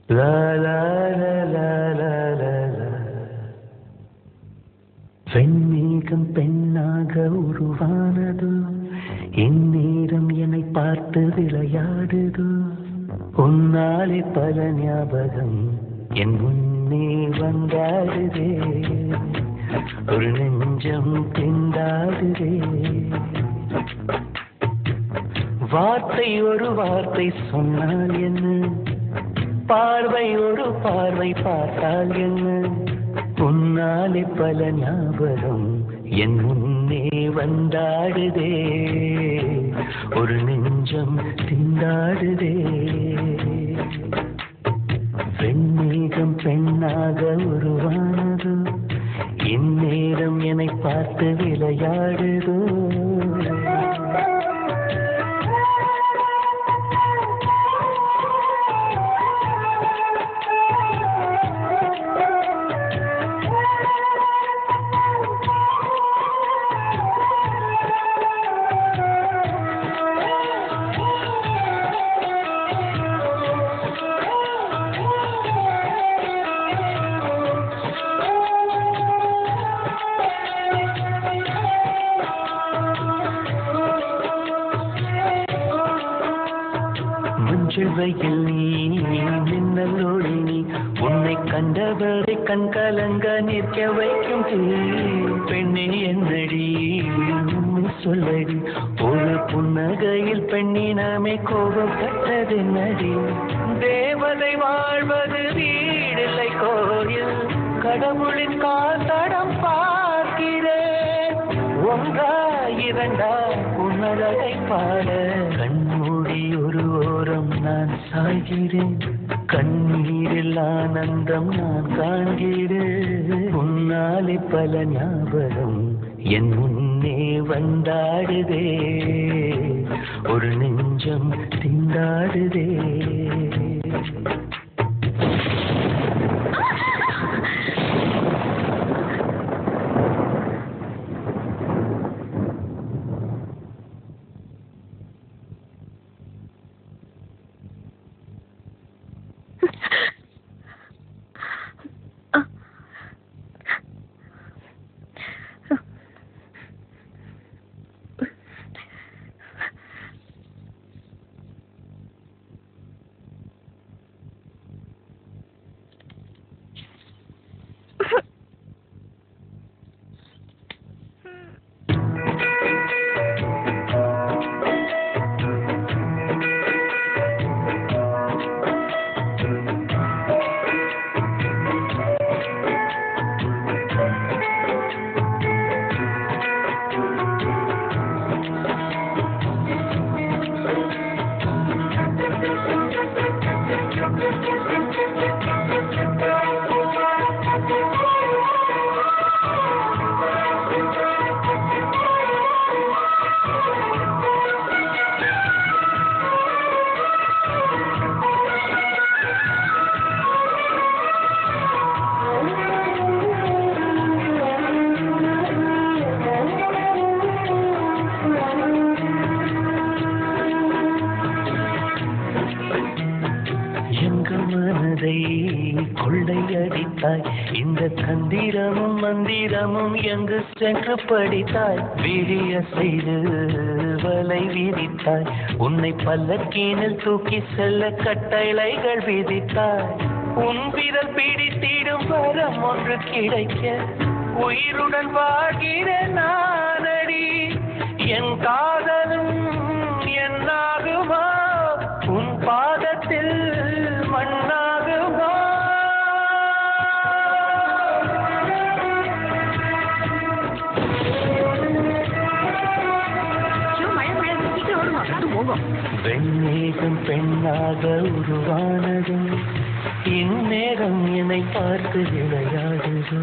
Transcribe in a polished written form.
லா லா லா லா லா லா லா. வெண்மேகம் பெண்ணாக உருவானது, இந்நேரம் என்னை பார்த்து விளையாடுது. உன்னாலே பல ஞாபகம் என் முன்னே வந்தாடுதே, ஒரு நெஞ்சம் திண்டாடுதே. வார்த்தை ஒரு வார்த்தை சொன்னால் என்ன, பார்வை ஒரு பார்வை பார்த்தால் என்ன, உன்னாலே பல ஞாபகம் என் முன்னே வந்தாடுதே, ஒரு நெஞ்சம் திண்டாடுதே. வெண்மேகம் பெண்ணாக உருவானது, இந்நேரம் என்னை பார்த்து விளையாடுதோ. மஞ்சள் நீ மின்னலோடு நீ, உன்னை கண்டவரை கண் கலங்க நிற்க வைக்கும் பெண்ணே என்னடி உண்மை சொல்லடி. ஒரு புன்னகையில் பெண்ணினமே கோபப்பட்டது நடி. தேவதை வாழ்வது வீடில்லை கோயில், கடவுளின் காத்தடம் பார்க்கிறேன். ஒன்றா இரண்டா உன்னழகை பாட, கண்மூடி ஒரு ஓரம் நான் சாய்கிறேன், கண்ணீரில் ஆனந்தம் நான் காண்கிறேன். உன்னாலே பல ஞாபகம் என் முன்னே வந்தாடுதே, ஒரு நெஞ்சம் திண்டாடுதே. கொள்ளையடித்தாய், இந்த தந்திரமும் மந்திரமும் எங்கு சென்று படித்தாய். விழிய செய்து வலை விரித்தாய், உன்னை பல்லக்கீனில் தூக்கி செல்ல கட்டளைகள் விதித்தாய். உன் விரல் பிடித்திடும் வரம் ஒன்று கிடைக்க, உயிருடன் வாழ்கிற நானடி. என் காதலும் என்னாகுமா, உன் பாதத்தில் மண்ணாகுமா. வெண்மேகம் பெண்ணாக உருவானது, இந்நேரம் என்னை பார்த்து விளையாடுது.